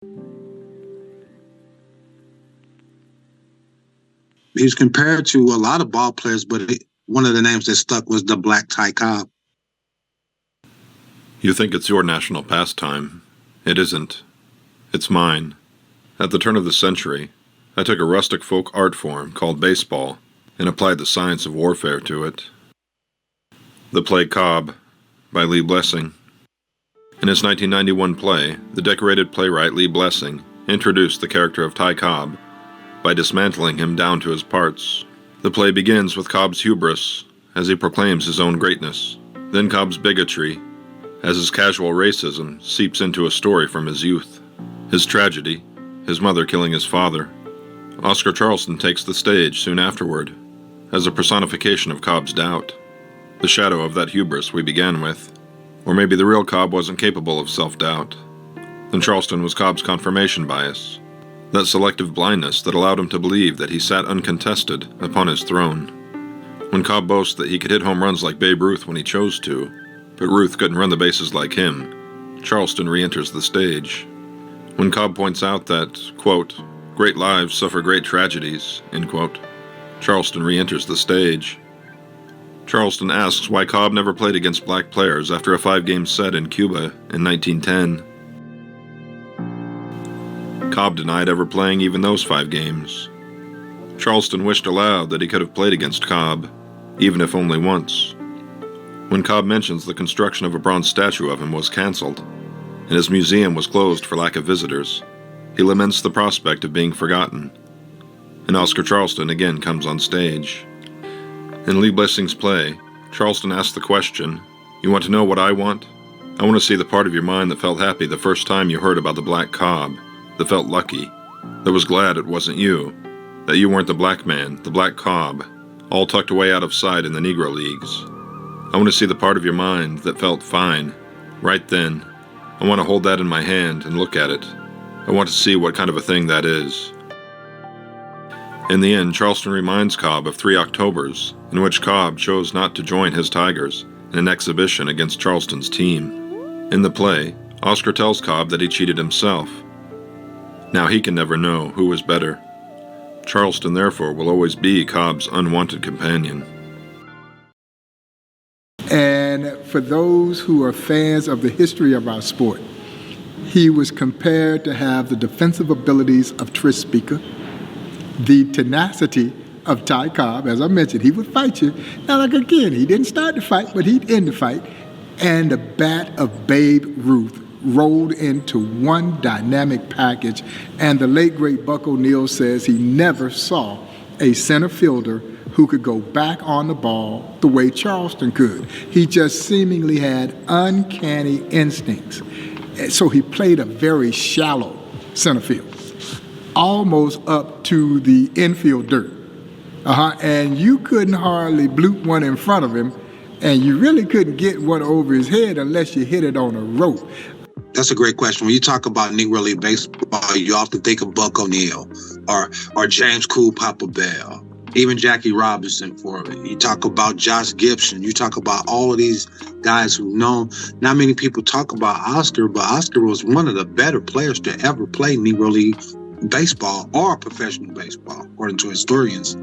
He was compared to a lot of ball players, but one of the names that stuck was the Black Ty Cobb. You think it's your national pastime. It isn't. It's mine. At the turn of the century, I took a rustic folk art form called baseball and applied the science of warfare to it. The play Cobb, by Lee Blessing. In his 1991 play, the decorated playwright Lee Blessing introduced the character of Ty Cobb by dismantling him down to his parts. The play begins with Cobb's hubris as he proclaims his own greatness, then Cobb's bigotry as his casual racism seeps into a story from his youth, his tragedy, his mother killing his father. Oscar Charleston takes the stage soon afterward as a personification of Cobb's doubt, the shadow of that hubris we began with. Or maybe the real Cobb wasn't capable of self-doubt. Then Charleston was Cobb's confirmation bias, that selective blindness that allowed him to believe that he sat uncontested upon his throne. When Cobb boasts that he could hit home runs like Babe Ruth when he chose to, but Ruth couldn't run the bases like him, Charleston re-enters the stage. When Cobb points out that, quote, great lives suffer great tragedies, end quote, Charleston re-enters the stage. Charleston asks why Cobb never played against black players after a 5-game set in Cuba in 1910. Cobb denied ever playing even those 5 games. Charleston wished aloud that he could have played against Cobb, even if only once. When Cobb mentions the construction of a bronze statue of him was canceled, and his museum was closed for lack of visitors, he laments the prospect of being forgotten. And Oscar Charleston again comes on stage. In Lee Blessing's play, Charleston asks the question, you want to know what I want? I want to see the part of your mind that felt happy the first time you heard about the black Cobb, that felt lucky, that was glad it wasn't you, that you weren't the black man, the black Cobb, all tucked away out of sight in the Negro Leagues. I want to see the part of your mind that felt fine, right then. I want to hold that in my hand and look at it. I want to see what kind of a thing that is. In the end, Charleston reminds Cobb of 3 Octobers, in which Cobb chose not to join his Tigers in an exhibition against Charleston's team. In the play, Oscar tells Cobb that he cheated himself. Now he can never know who was better. Charleston, therefore, will always be Cobb's unwanted companion. And for those who are fans of the history of our sport, he was compared to have the defensive abilities of Tris Speaker, the tenacity of Ty Cobb. As I mentioned, he would fight you. Now, like again, he didn't start the fight, but he'd end the fight. And the bat of Babe Ruth rolled into one dynamic package. And the late, great Buck O'Neil says he never saw a center fielder who could go back on the ball the way Charleston could. He just seemingly had uncanny instincts. So he played a very shallow center field, almost up to the infield dirt. And you couldn't hardly bloop one in front of him, and you really couldn't get one over his head unless you hit it on a rope. That's a great question. When you talk about Negro League baseball, you often think of Buck O'Neil or James Cool Papa Bell, even Jackie Robinson for it. You talk about Josh Gibson. You talk about all of these guys who know. Not many people talk about Oscar, but Oscar was one of the better players to ever play Negro League baseball or professional baseball, according to historians.